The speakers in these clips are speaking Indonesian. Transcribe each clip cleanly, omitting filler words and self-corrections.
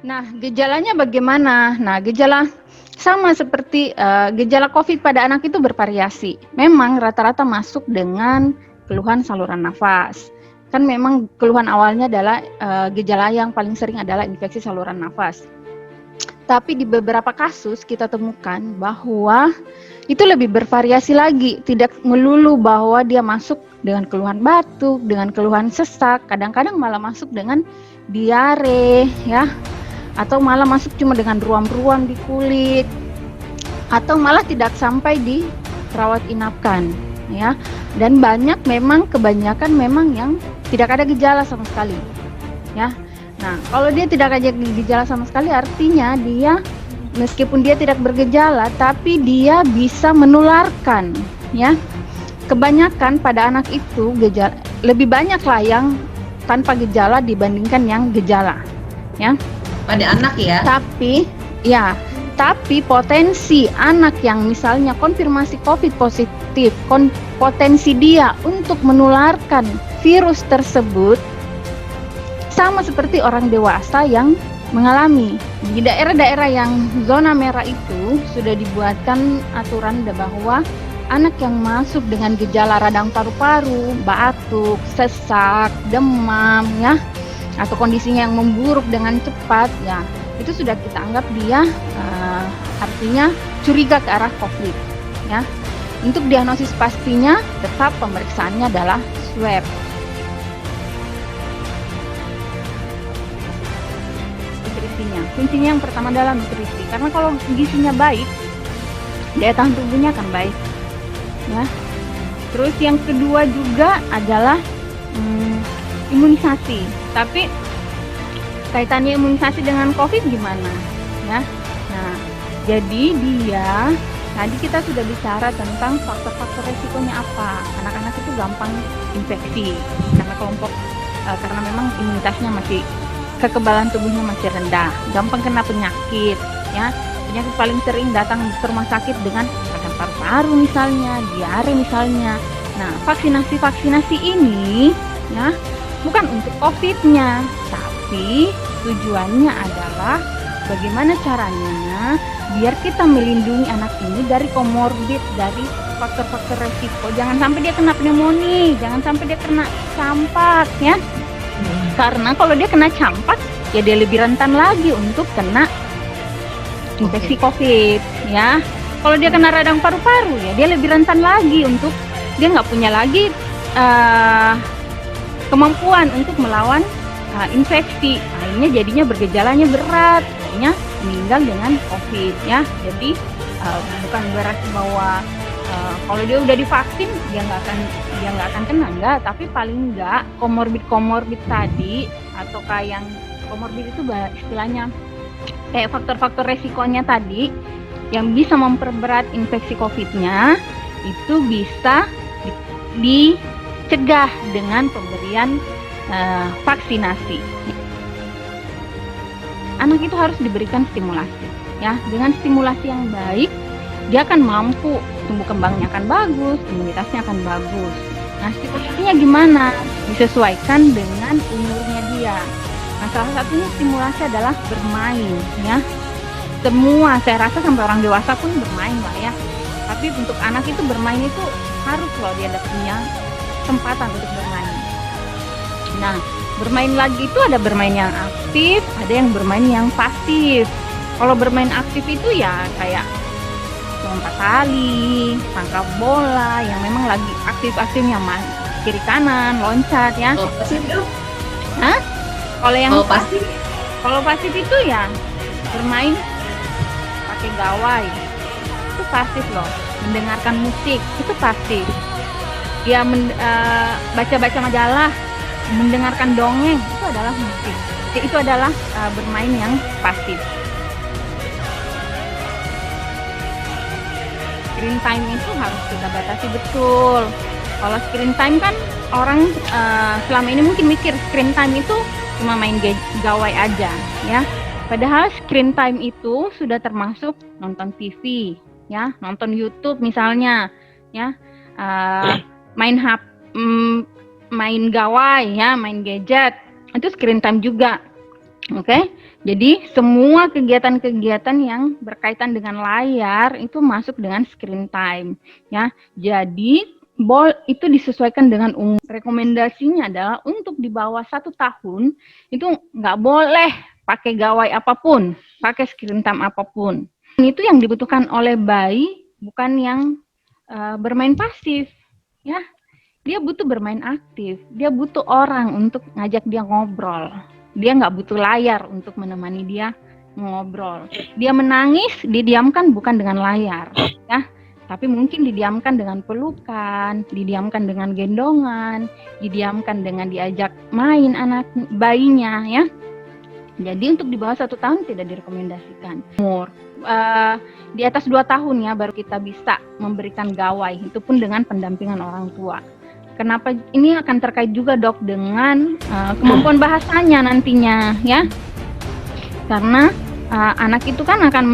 Nah, gejalanya bagaimana? Nah, gejala sama seperti gejala COVID pada anak itu bervariasi. Memang rata-rata masuk dengan keluhan saluran nafas. Kan memang keluhan awalnya adalah gejala yang paling sering adalah infeksi saluran nafas. Tapi di beberapa kasus kita temukan bahwa itu lebih bervariasi lagi, tidak melulu bahwa dia masuk dengan keluhan batuk, dengan keluhan sesak, kadang-kadang malah masuk dengan diare ya, atau malah masuk cuma dengan ruam-ruam di kulit, atau malah tidak sampai dirawat inapkan ya. Dan kebanyakan memang yang tidak ada gejala sama sekali ya. Nah, kalau dia tidak ada gejala sama sekali, artinya dia meskipun dia tidak bergejala, tapi dia bisa menularkan ya. Kebanyakan pada anak itu gejala lebih banyak lah yang tanpa gejala dibandingkan yang gejala ya. Pada anak ya? Tapi potensi anak yang misalnya konfirmasi COVID positif, potensi dia untuk menularkan virus tersebut sama seperti orang dewasa yang mengalami. Di daerah-daerah yang zona merah itu sudah dibuatkan aturan bahwa anak yang masuk dengan gejala radang paru-paru, batuk, sesak, demam ya, atau kondisinya yang memburuk dengan cepat ya, itu sudah kita anggap dia artinya curiga ke arah COVID ya. Untuk diagnosis pastinya tetap pemeriksaannya adalah swab. Kuncinya yang pertama adalah nutrisi, karena kalau gizinya baik, daya tahan tubuhnya akan baik ya. Terus yang kedua juga adalah imunisasi. Tapi kaitannya imunisasi dengan COVID gimana ya? Nah, jadi tadi kita sudah bicara tentang faktor-faktor resikonya apa. Anak-anak itu gampang infeksi karena memang imunitasnya kekebalan tubuhnya masih rendah, gampang kena penyakit ya. Penyakit paling sering datang ke rumah sakit dengan radang paru-paru misalnya, diare misalnya. Nah, vaksinasi ini ya bukan untuk COVID-nya, tapi tujuannya adalah bagaimana caranya biar kita melindungi anak ini dari komorbid, dari faktor-faktor resiko. Jangan sampai dia kena pneumonia, jangan sampai dia kena campak ya. Karena kalau dia kena campak, ya dia lebih rentan lagi untuk kena infeksi COVID ya. Kalau dia kena radang paru-paru, ya dia lebih rentan lagi untuk dia nggak punya lagi kemampuan untuk melawan infeksi. Akhirnya jadinya bergejalanya berat, akhirnya meninggal dengan COVID ya. Jadi bukan berarti bahwa kalau dia udah divaksin dia nggak akan kena, enggak, tapi paling enggak komorbid tadi, atau kayak yang komorbid itu istilahnya kayak faktor-faktor resikonya tadi yang bisa memperberat infeksi COVID-nya itu bisa dicegah dengan pemberian vaksinasi. Anak itu harus diberikan stimulasi ya. Dengan stimulasi yang baik dia akan mampu, tumbuh kembangnya akan bagus, imunitasnya akan bagus. Nah, stimulasinya gimana? Disesuaikan dengan umurnya dia. Nah, salah satunya stimulasi adalah bermain ya. Saya rasa sampai orang dewasa pun bermain lah ya. Tapi untuk anak itu bermain itu harus loh dia punya kesempatan untuk bermain. Nah, bermain lagi itu ada bermain yang aktif, ada yang bermain yang pasif. Kalau bermain aktif itu ya kayak lompat tali, tangkap bola, yang memang lagi aktif-aktifnya kiri kanan, loncat ya. Oh, pasif itu? Hah? Pasif? Kalau pasif itu ya bermain pakai gawai, itu pasif loh. Mendengarkan musik itu pasif. Dia baca-baca majalah, mendengarkan dongeng itu adalah musik. Itu adalah bermain yang pasif. Screen time itu harus kita batasi betul. Kalau screen time kan orang selama ini mungkin mikir screen time itu cuma main gawai aja ya. Padahal screen time itu sudah termasuk nonton TV ya, nonton YouTube misalnya ya, main gawai ya, main gadget, itu screen time juga. Oke, jadi semua kegiatan-kegiatan yang berkaitan dengan layar itu masuk dengan screen time, ya. Jadi itu disesuaikan dengan umur. Rekomendasinya adalah untuk di bawah 1 tahun itu nggak boleh pakai gawai apapun, pakai screen time apapun. Dan itu yang dibutuhkan oleh bayi, bukan yang bermain pasif, ya. Dia butuh bermain aktif, dia butuh orang untuk ngajak dia ngobrol. Dia nggak butuh layar untuk menemani dia ngobrol. Dia menangis, didiamkan bukan dengan layar, ya, tapi mungkin didiamkan dengan pelukan, didiamkan dengan gendongan, didiamkan dengan diajak main anak bayinya, ya. Jadi untuk di bawah 1 tahun tidak direkomendasikan. Umur di atas 2 tahun ya baru kita bisa memberikan gawai, itu pun dengan pendampingan orang tua. Kenapa ini akan terkait juga dok dengan kemampuan bahasanya nantinya ya, karena anak itu kan akan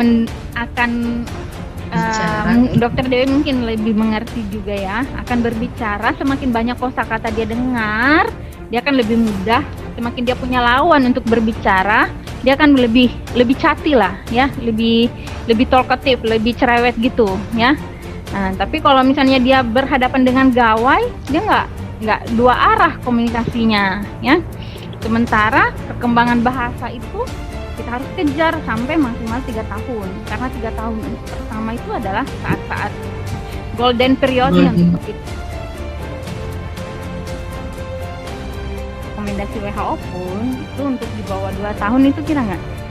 dokter Dewi mungkin lebih mengerti juga ya, akan berbicara. Semakin banyak kosakata dia dengar, dia akan lebih mudah. Semakin dia punya lawan untuk berbicara, dia akan lebih cati lah ya, lebih talkative, lebih cerewet gitu ya. Nah, tapi kalau misalnya dia berhadapan dengan gawai, dia nggak dua arah komunikasinya ya. Sementara perkembangan bahasa itu kita harus kejar sampai maksimal 3 tahun, karena 3 tahun pertama itu adalah saat-saat golden periodnya untuk itu. Rekomendasi WHO pun itu untuk di bawah 2 tahun itu kita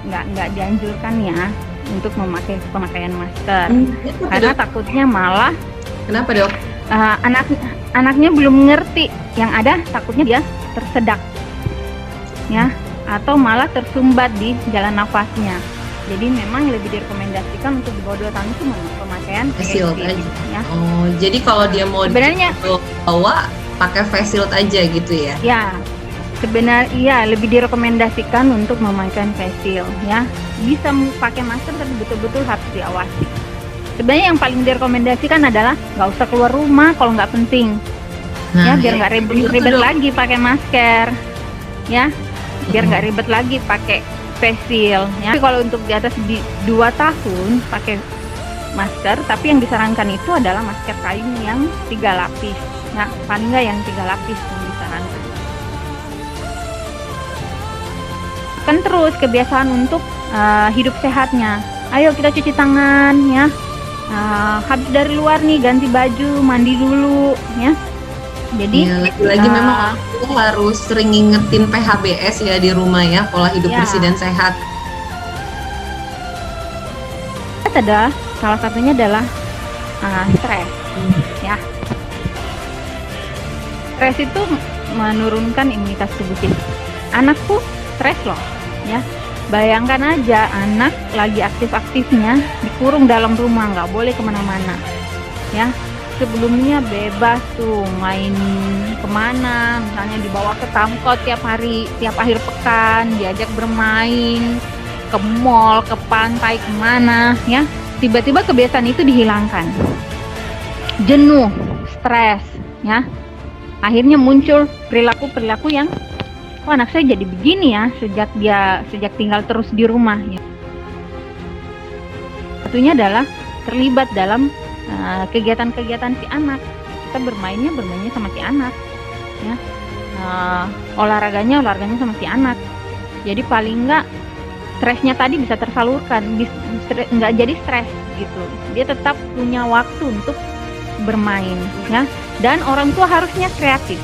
nggak dianjurkan ya untuk pemakaian masker, karena takutnya malah kenapa dok? Anaknya belum ngerti, yang ada takutnya dia tersedak ya, atau malah tersumbat di jalan nafasnya. Jadi memang lebih direkomendasikan untuk di bawah 2 tahun itu pemakaian face shield aja ya. Oh, jadi kalau dia mau sebenarnya bawa pakai face shield aja gitu ya? Ya, sebenarnya lebih direkomendasikan untuk memakai face shield ya. Bisa pakai masker tapi betul-betul harus diawasi. Sebenarnya yang paling direkomendasikan adalah nggak usah keluar rumah kalau nggak penting, ya biar nggak ribet lagi pakai masker, ya biar nggak ribet lagi pakai face shield. Ya. Tapi kalau untuk di atas 2 tahun pakai masker, tapi yang disarankan itu adalah masker kain yang 3 lapis, ya paling nggak yang 3 lapis yang disarankan. Kan terus kebiasaan untuk hidup sehatnya. Ayo kita cuci tangan ya. Habis dari luar nih ganti baju, mandi dulu ya. Jadi lagi-lagi memang aku harus sering ngingetin PHBS ya di rumah ya, pola hidup bersih dan sehat. Ada salah satunya adalah stres ya. Stres itu menurunkan imunitas tubuh kita. Anakku stres loh ya. Bayangkan aja anak lagi aktif-aktifnya dikurung dalam rumah, nggak boleh kemana-mana ya. Sebelumnya bebas tuh main kemana, misalnya dibawa ke Tamkot tiap hari, tiap akhir pekan, diajak bermain ke mall, ke pantai, kemana ya. Tiba-tiba kebiasaan itu dihilangkan, jenuh, stres ya. Akhirnya muncul perilaku-perilaku yang anak saya jadi begini ya sejak tinggal terus di rumah ya. Satunya adalah terlibat dalam kegiatan-kegiatan si anak. Kita bermainnya sama si anak ya. Olahraganya sama si anak. Jadi paling enggak stresnya tadi bisa tersalurkan, nggak jadi stres gitu. Dia tetap punya waktu untuk bermain ya. Dan orang tua harusnya kreatif.